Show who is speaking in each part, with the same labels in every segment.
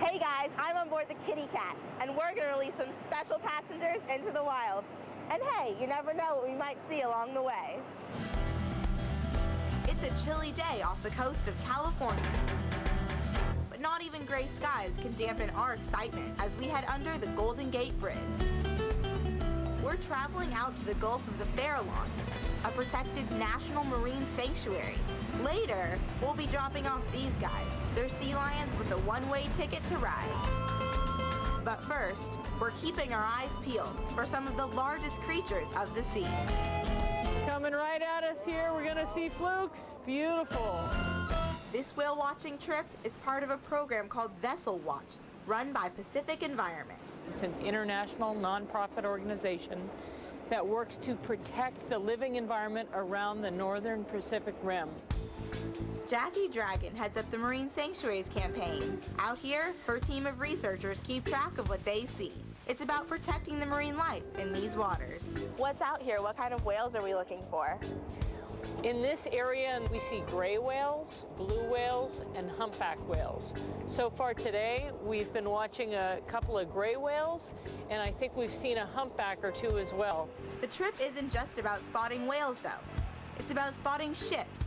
Speaker 1: Hey guys, I'm on board the Kitty Cat, and we're going to release some special passengers into the wild. And hey, you never know what we might see along the way. It's a chilly day off the coast of California. But not even gray skies can dampen our excitement as we head under the Golden Gate Bridge. We're traveling out to the Gulf of the Farallones, a protected national marine sanctuary. Later, we'll be dropping off these guys. They're sea lions with a one-way ticket to ride. But first, we're keeping our eyes peeled for some of the largest creatures of the sea.
Speaker 2: Coming right at us here, we're gonna see flukes. Beautiful.
Speaker 1: This whale watching trip is part of a program called Vessel Watch, run by Pacific Environment.
Speaker 2: It's an international nonprofit organization that works to protect the living environment around the northern Pacific Rim.
Speaker 1: Jackie Dragon heads up the Marine Sanctuaries campaign. Out here, her team of researchers keep track of what they see. It's about protecting the marine life in these waters. What's out here? What kind of whales are we looking for?
Speaker 2: In this area, we see gray whales, blue whales, and humpback whales. So far today, we've been watching a couple of gray whales, and I think we've seen a humpback or two as well.
Speaker 1: The trip isn't just about spotting whales, though. It's about spotting ships.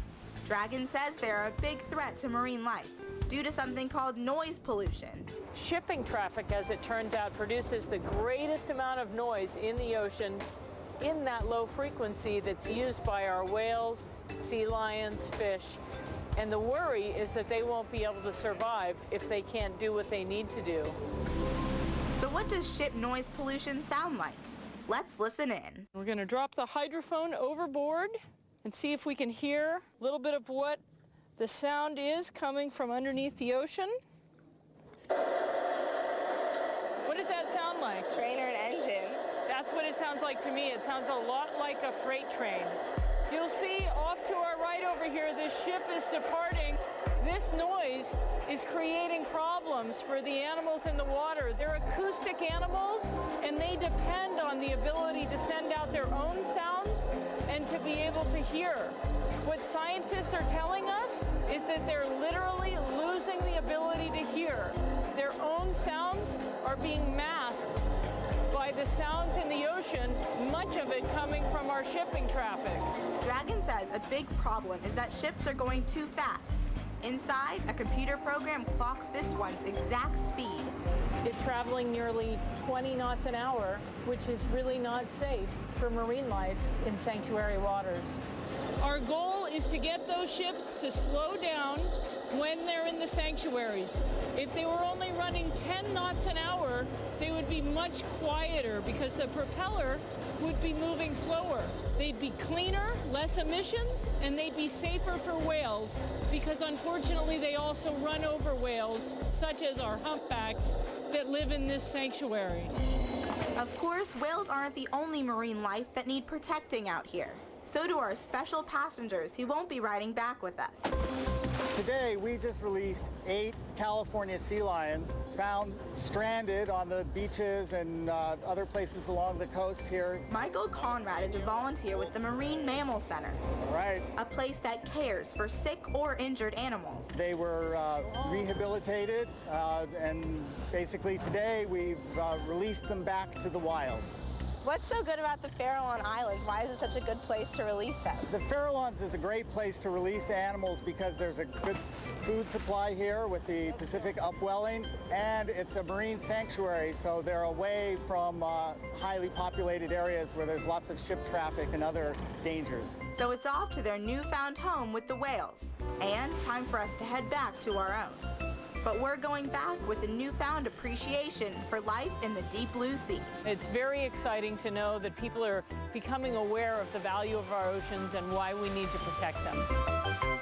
Speaker 1: Dragon says they're a big threat to marine life due to something called noise pollution.
Speaker 2: Shipping traffic, as it turns out, produces the greatest amount of noise in the ocean in that low frequency that's used by our whales, sea lions, fish. And the worry is that they won't be able to survive if they can't do what they need to do.
Speaker 1: So what does ship noise pollution sound like? Let's listen in.
Speaker 2: We're going to drop the hydrophone overboard and see if we can hear a little bit of what the sound is coming from underneath the ocean. What does that sound like?
Speaker 1: Train or an engine.
Speaker 2: That's what it sounds like to me. It sounds a lot like a freight train. You'll see off to our right over here, this ship is departing. This noise is creating problems for the animals in the water. They're acoustic animals, and they depend on the ability to send out their own sounds and to be able to hear. What scientists are telling us is that they're literally losing the ability to hear. Their own sounds are being masked by the sounds in the ocean, much of it coming from our shipping traffic.
Speaker 1: Dragon says a big problem is that ships are going too fast. Inside, a computer program clocks this one's exact speed.
Speaker 2: It's traveling nearly 20 knots an hour, which is really not safe for marine life in sanctuary waters. Our goal is to get those ships to slow down when they're in the sanctuaries. If they were only running 10 knots an hour, they would be much quieter because the propeller would be moving slower. They'd be cleaner, less emissions, and they'd be safer for whales because unfortunately they also run over whales, such as our humpbacks, that live in this sanctuary.
Speaker 1: Of course, whales aren't the only marine life that need protecting out here. So do our special passengers who won't be riding back with us.
Speaker 3: Today, we just released 8 California sea lions found stranded on the beaches and other places along the coast here.
Speaker 1: Michael Conrad is a volunteer with the Marine Mammal Center.
Speaker 3: Right.
Speaker 1: A place that cares for sick or injured animals.
Speaker 3: They were rehabilitated, and basically today we've released them back to the wild.
Speaker 1: What's so good about the Farallon Islands? Why is it such a good place to release them?
Speaker 3: The Farallones is a great place to release the animals because there's a good food supply here with the Pacific upwelling, and it's a marine sanctuary, so they're away from highly populated areas where there's lots of ship traffic and other dangers.
Speaker 1: So it's off to their newfound home with the whales, and time for us to head back to our own. But we're going back with a newfound appreciation for life in the deep blue sea.
Speaker 2: It's very exciting to know that people are becoming aware of the value of our oceans and why we need to protect them.